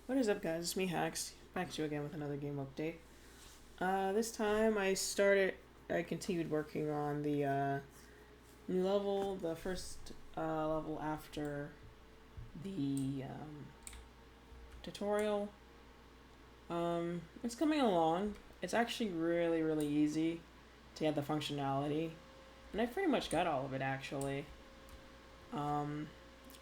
What is up, guys? It's me, Hax. Back to you again with another game update. This time I continued working on the new level, the first level after the tutorial. It's coming along. It's actually really, really easy to get the functionality, and I pretty much got all of it actually.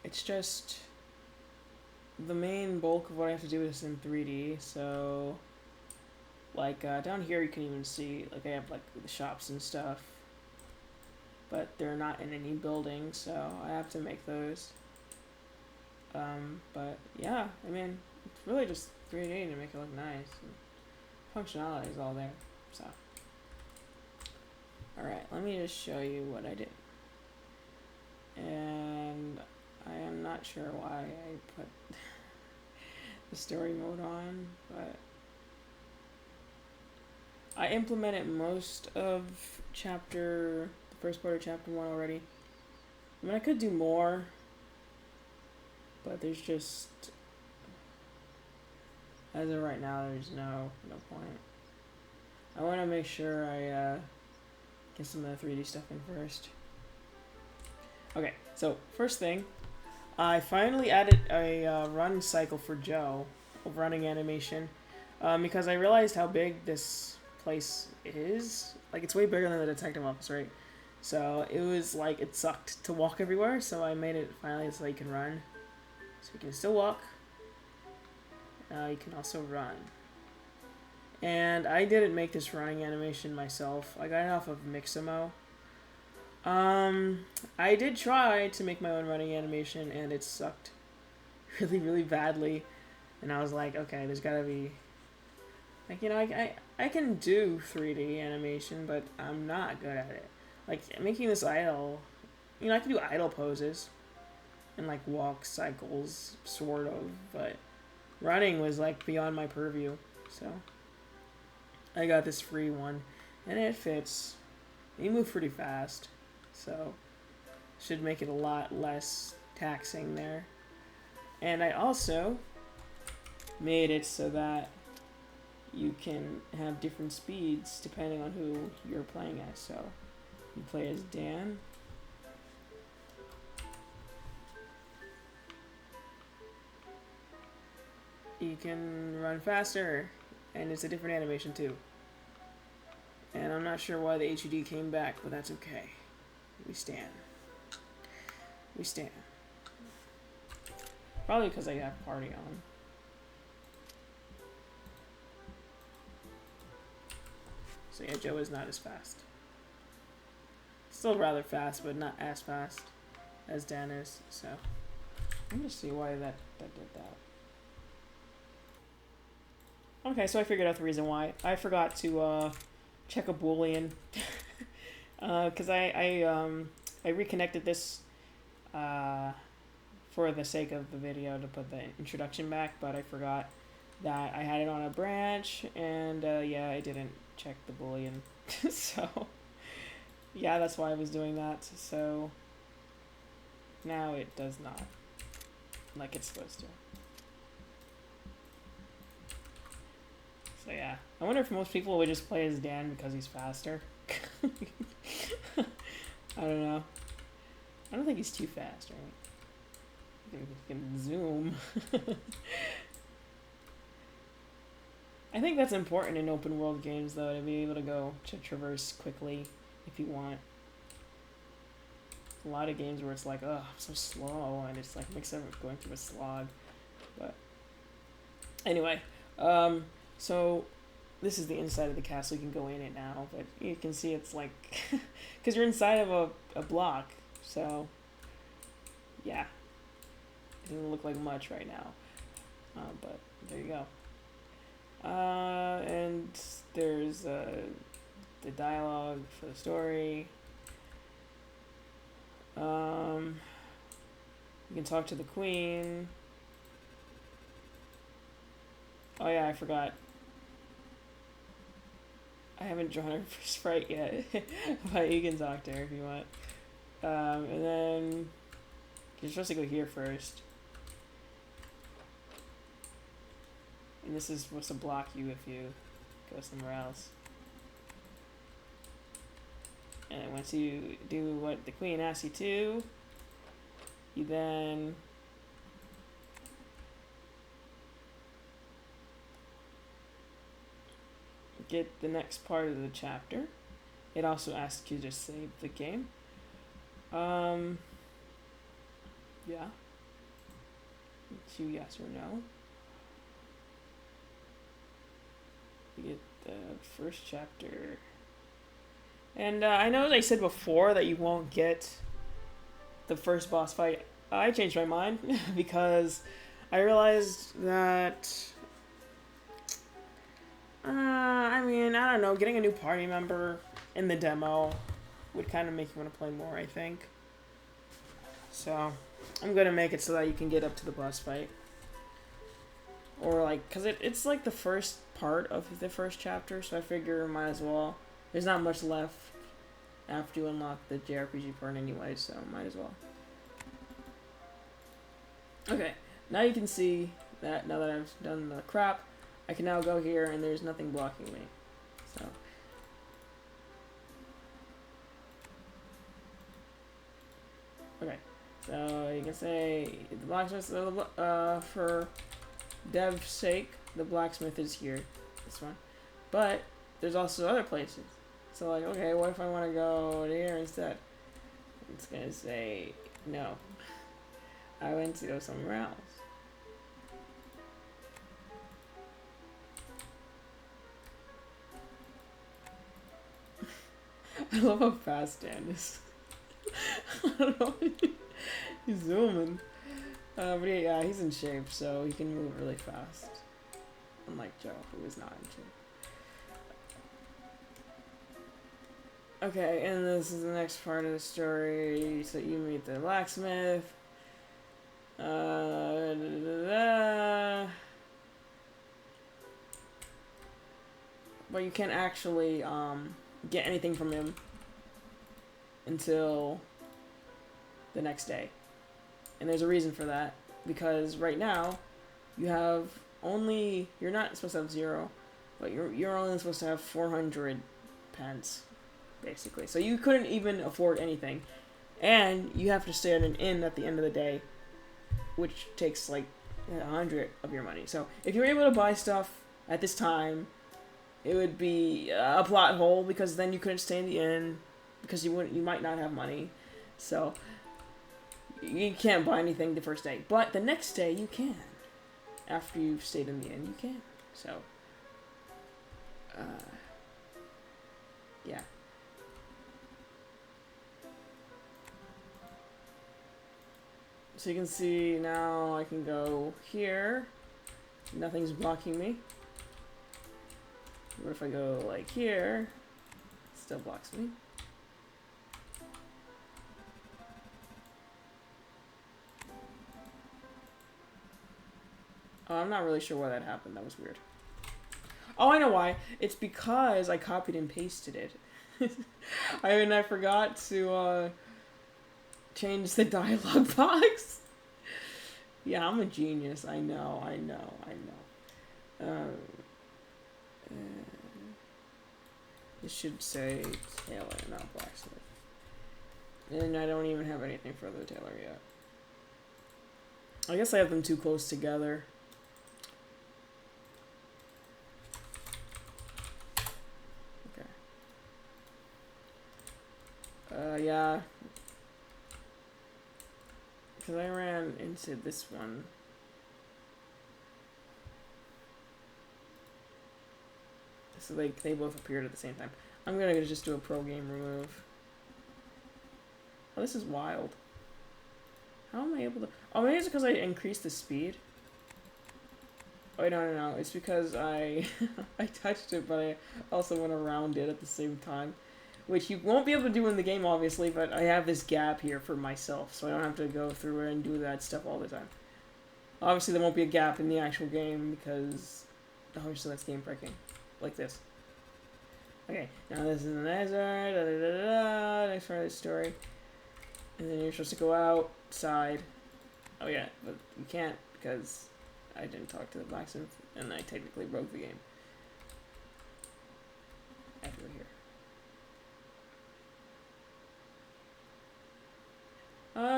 It's just the main bulk of what I have to do is in 3D, so like down here you can even see like I have like the shops and stuff, but they're not in any buildings, so I have to make those. But yeah, I mean it's really just 3D to make it look nice. And functionality is all there. So alright, let me just show you what I did. And I am not sure why I put the story mode on, but I implemented most of the first part of chapter 1 already. I mean, I could do more, but there's just, as of right now, there's no point. I want to make sure I get some of the 3D stuff in first. Okay, so first thing, I finally added a run cycle for Joe, a running animation, because I realized how big this place is. Like, it's way bigger than the detective office, right? So it was like it sucked to walk everywhere, so I made it finally so you can run. So you can still walk, you can also run. And I didn't make this running animation myself. I got it off of Mixamo. I did try to make my own running animation, and it sucked really, really badly. And I was like, okay, there's gotta be, like, I can do 3D animation, but I'm not good at it. Like, making this idle, I can do idle poses and, like, walk cycles, sort of, but running was, like, beyond my purview. So I got this free one, and it fits. You move pretty fast, so should make it a lot less taxing there. And I also made it so that you can have different speeds depending on who you're playing as. So you play as Dan. You can run faster, and it's a different animation too. And I'm not sure why the HUD came back, but that's okay. We stand. We stand. Probably because I have party on. So yeah, Joe is not as fast. Still rather fast, but not as fast as Dan is. So let me see why that did that. Okay, so I figured out the reason why. I forgot to check a boolean because I reconnected this for the sake of the video to put the introduction back, but I forgot that I had it on a branch, and yeah, I didn't check the boolean. So yeah, that's why I was doing that. So now it does not, like it's supposed to. So yeah, I wonder if most people would just play as Dan because he's faster. I don't know. I don't think he's too fast, right? He can zoom. I think that's important in open world games, though, to be able to traverse quickly if you want. A lot of games where it's like, oh, I'm so slow, and it's like makes everyone going through a slog. But anyway, so this is the inside of the castle. You can go in it now, but you can see it's like because you're inside of a block, so yeah, it doesn't look like much right now, but there you go. And there's the dialogue for the story. You can talk to the queen. Oh yeah, I forgot. I haven't drawn her for sprite yet, but you can talk to her if you want. And then you're supposed to go here first. this is supposed to block you if you go somewhere else. And once you do what the queen asks you to, you then get the next part of the chapter. It also asks you to save the game. Yeah. Choose yes or no. You get the first chapter. And I know I said before that you won't get the first boss fight. I changed my mind because I realized that I mean, I don't know, getting a new party member in the demo would kind of make you want to play more, I think. So, I'm going to make it so that you can get up to the boss fight. Or, like, because it's like the first part of the first chapter, so I figure might as well. There's not much left after you unlock the JRPG part anyway, so might as well. Okay, now you can see that now that I've done the crap, I can now go here and there's nothing blocking me. So. Okay, so you can say the blacksmith, for dev's sake, the blacksmith is here, this one. But there's also other places. So like, okay, what if I want to go here instead? It's gonna say, no. I went to go somewhere else. I love how fast Dan is. I don't know. He's zooming. But yeah, he's in shape, so he can move really fast. Unlike Joe, who is not in shape. Okay, and this is the next part of the story. So you meet the blacksmith. But you can't actually get anything from him until the next day. And there's a reason for that. Because right now, you have only... You're not supposed to have 0, but you're only supposed to have 400 pence, basically. So you couldn't even afford anything. And you have to stay at an inn at the end of the day, which takes like 100 of your money. So if you were able to buy stuff at this time, it would be a plot hole because then you couldn't stay in the inn because you might not have money. So you can't buy anything the first day, but the next day you can. After you've stayed in the inn, you can. So yeah. So you can see now I can go here. Nothing's blocking me. What if I go like here? It still blocks me. Oh, I'm not really sure why that happened. That was weird. Oh, I know why. It's because I copied and pasted it. I forgot to change the dialogue box. Yeah, I'm a genius. I know. This should say tailor, not blacksmith. And I don't even have anything for the tailor yet. I guess I have them too close together. Okay. Yeah. Because I ran into this one. So they both appeared at the same time. I'm gonna just do a pro game remove. Oh, this is wild. How am I able to... Oh, maybe it's because I increased the speed. Oh, wait, no. It's because I touched it, but I also went around it at the same time. Which you won't be able to do in the game, obviously, but I have this gap here for myself, so I don't have to go through it and do that stuff all the time. Obviously, there won't be a gap in the actual game, because... Obviously, that's game breaking. Like this. Okay, now this is the desert, next part of the story. And then you're supposed to go outside. Oh yeah, but you can't, because I didn't talk to the blacksmith, and I technically broke the game. After here.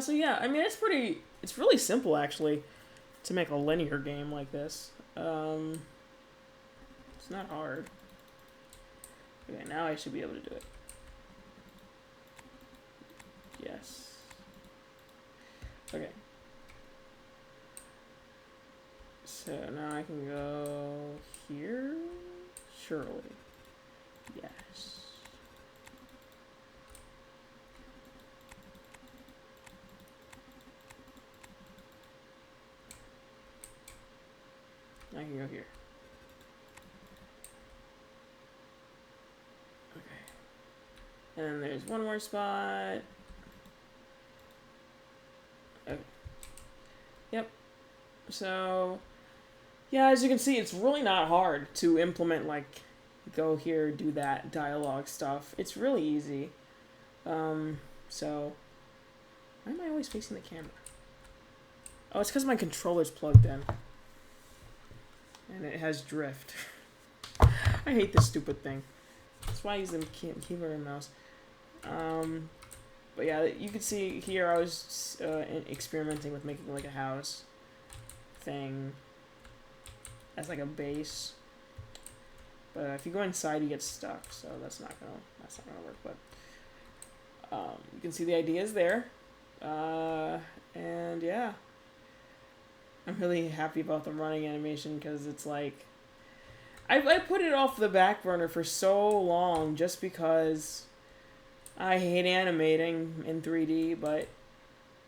So yeah, I mean, it's really simple actually to make a linear game like this. It's not hard. Okay, now I should be able to do it. Yes. Okay. So now I can go here? Surely. Yes. I can go here. Okay. And there's one more spot. Okay. Yep. So, yeah, as you can see, it's really not hard to implement, like, go here, do that dialogue stuff. It's really easy. So, why am I always facing the camera? Oh, it's because my controller's plugged in. And it has drift. I hate this stupid thing. That's why I use the keyboard and mouse. But yeah, you can see here I was experimenting with making like a house thing as like a base. But if you go inside, you get stuck, so that's not gonna work. But you can see the ideas there, and yeah, I'm really happy about the running animation because it's like I put it off the back burner for so long just because I hate animating in 3D, but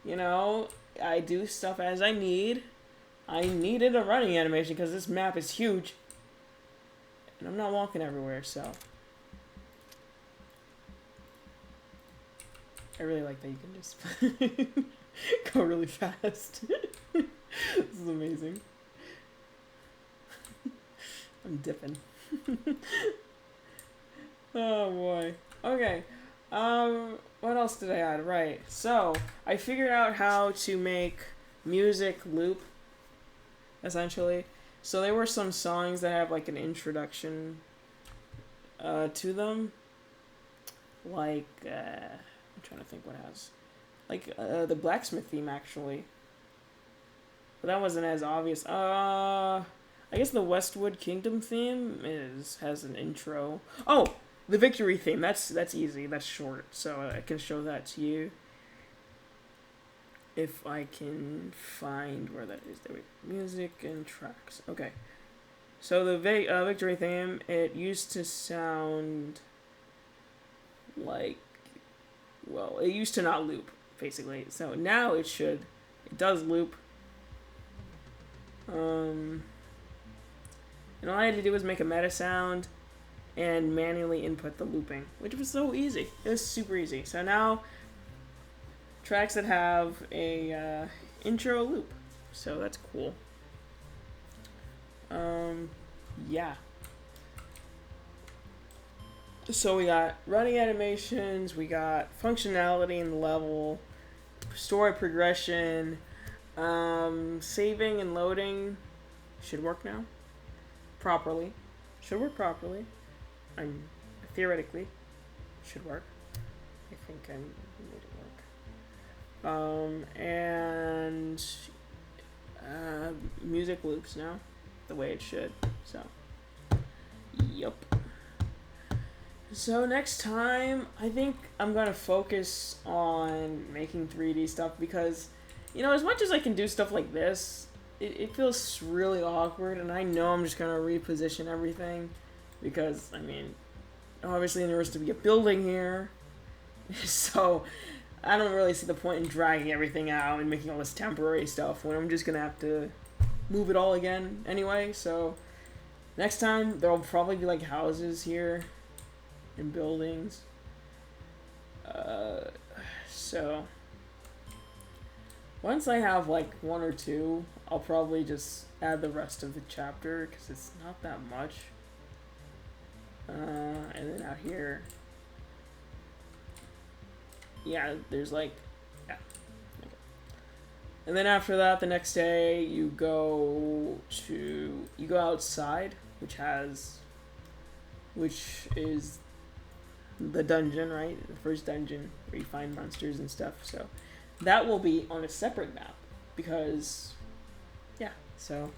you know, I do stuff as I need. I needed a running animation because this map is huge. And I'm not walking everywhere, so. I really like that you can just go really fast. This is amazing. I'm dipping. Oh boy. Okay. What else did I add? Right. So, I figured out how to make music loop, essentially. So there were some songs that have like an introduction to them. Like, I'm trying to think what has. Like, the blacksmith theme, actually. But that wasn't as obvious. I guess the Westwood Kingdom theme has an intro. Oh! The victory theme, that's easy, that's short, so I can show that to you. If I can find where that is. There we go. Music and tracks. Okay. So the victory theme, it used to sound like, well, it used to not loop, basically. So now it does loop. And all I had to do was make a meta sound and manually input the looping, which was so easy. It was super easy. So now, tracks that have a intro loop, so that's cool. Yeah. So we got running animations, we got functionality in the level, story progression, saving and loading should work now. Properly. Should work properly. Theoretically, should work. I think I made it work. And music loops now, the way it should. So, yup. So next time, I think I'm gonna focus on making 3D stuff because, you know, as much as I can do stuff like this, it feels really awkward, and I know I'm just gonna reposition everything because, I mean, obviously there has to be a building here, so I don't really see the point in dragging everything out and making all this temporary stuff when I'm just gonna have to move it all again anyway. So next time there'll probably be like houses here and buildings. So once I have like one or two, I'll probably just add the rest of the chapter because it's not that much. And then out here, yeah, there's like, yeah. Okay. And then after that, the next day you go outside, which is the dungeon, right? The first dungeon where you find monsters and stuff. So that will be on a separate map because, yeah. So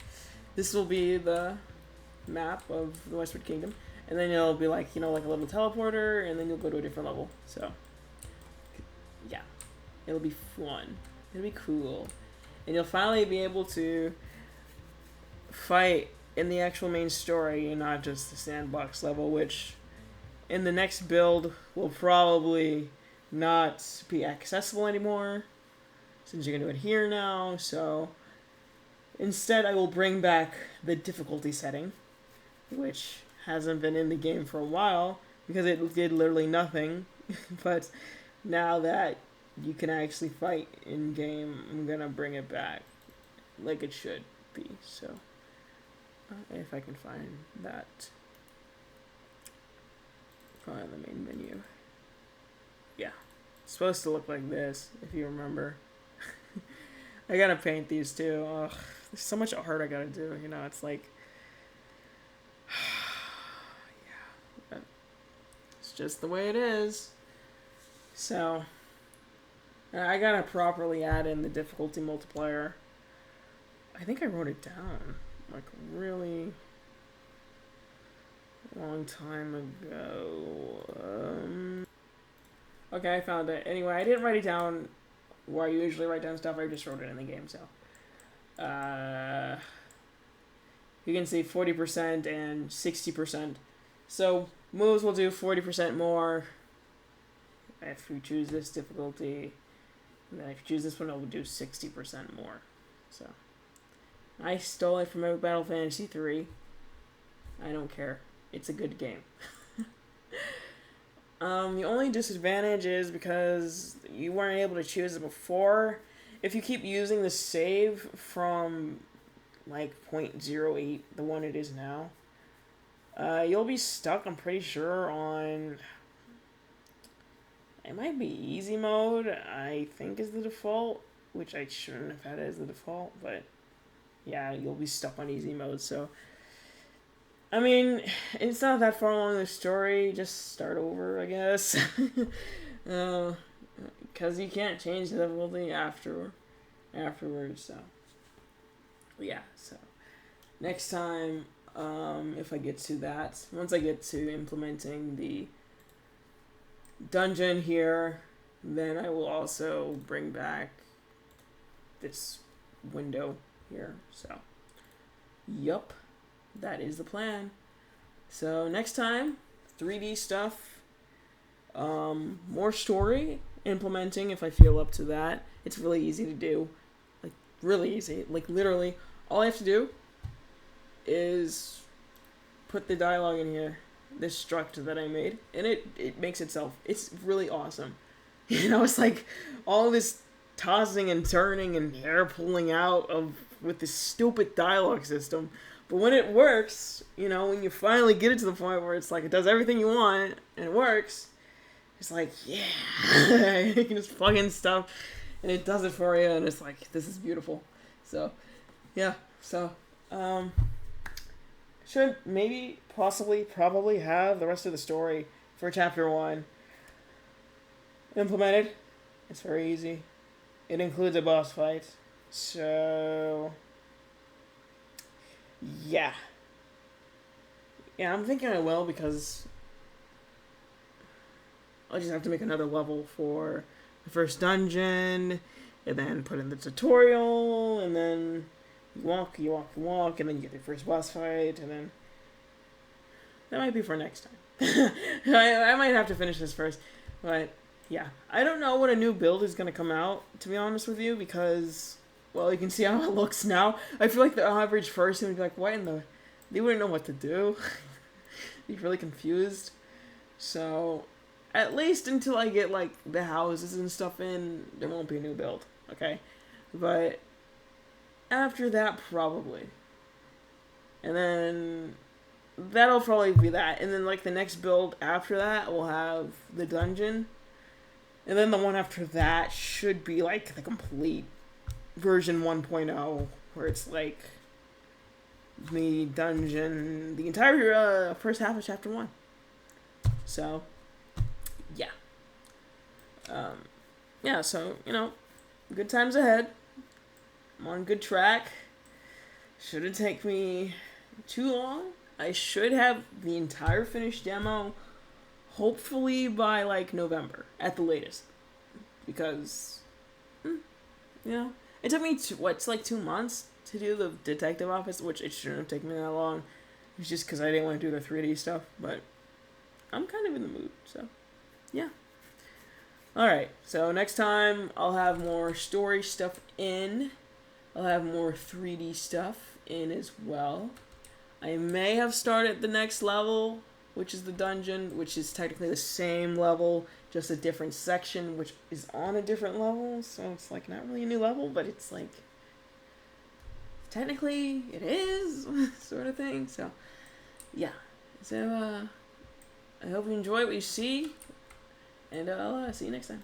this will be the map of the Westwood Kingdom, and then it'll be like, like a little teleporter, and then you'll go to a different level. So yeah, it'll be fun. It'll be cool, and you'll finally be able to fight in the actual main story and not just the sandbox level, which in the next build will probably not be accessible anymore since you're gonna do it here now. So instead I will bring back the difficulty setting, which hasn't been in the game for a while because it did literally nothing. But now that you can actually fight in game, I'm gonna bring it back like it should be. So if I can find that. Probably the main menu. Yeah. It's supposed to look like this, if you remember. I gotta paint these too. Ugh, there's so much art I gotta do, it's like... yeah. It's just the way it is. So... I gotta properly add in the difficulty multiplier. I think I wrote it down. Like, really... long time ago. Okay, I found it. Anyway, I didn't write it down where I usually write down stuff. I just wrote it in the game, so. You can see 40% and 60%. So, moves will do 40% more if you choose this difficulty. And then if you choose this one, it will do 60% more. So, I stole it from Final Fantasy 3. I don't care. It's a good game. The only disadvantage is because you weren't able to choose it before. If you keep using the save from like 0.08, the one it is now, you'll be stuck, I'm pretty sure, on... It might be easy mode, I think is the default, which I shouldn't have had as the default, but yeah, you'll be stuck on easy mode, so... I mean, it's not that far along the story, just start over, I guess. Because you can't change the difficulty afterwards, so. Yeah, so. Next time, if I get to that, once I get to implementing the dungeon here, then I will also bring back this window here, so. Yup. That is the plan. So next time, 3D stuff, more story implementing if I feel up to that. It's really easy to do, like really easy. Like literally, all I have to do is put the dialogue in here, this struct that I made, and it makes itself. It's really awesome. It's like all this tossing and turning and hair pulling out with this stupid dialogue system. But when it works, when you finally get it to the point where it's like it does everything you want and it works, it's like, yeah, you can just plug in stuff and it does it for you, and it's like, this is beautiful. So, yeah, so, should maybe, possibly, probably have the rest of the story for Chapter 1 implemented. It's very easy. It includes a boss fight, so... Yeah. Yeah, I'm thinking I will because I'll just have to make another level for the first dungeon, and then put in the tutorial, and then you walk, and then you get your first boss fight, and then that might be for next time. I might have to finish this first, but yeah. I don't know what a new build is going to come out, to be honest with you, because... Well, you can see how it looks now. I feel like the average person would be like, what in the... They wouldn't know what to do. Be really confused. So, at least until I get, like, the houses and stuff in, there won't be a new build, okay? But, after that, probably. And then, that'll probably be that. And then, like, the next build after that will have the dungeon. And then the one after that should be, like, the complete... version 1.0, where it's like the dungeon, the entire first half of chapter 1. So, yeah. Yeah, so, good times ahead. I'm on good track. Shouldn't take me too long. I should have the entire finished demo hopefully by like November at the latest. Because, it took me, 2 months to do the detective office, which it shouldn't have taken me that long. It's just because I didn't want to do the 3D stuff, but I'm kind of in the mood, so, yeah. Alright, so next time I'll have more story stuff in. I'll have more 3D stuff in as well. I may have started the next level, which is the dungeon, which is technically the same level, just a different section, which is on a different level, so it's like not really a new level, but it's like technically it is, sort of thing. So yeah, so I hope you enjoy what you see, and I'll see you next time.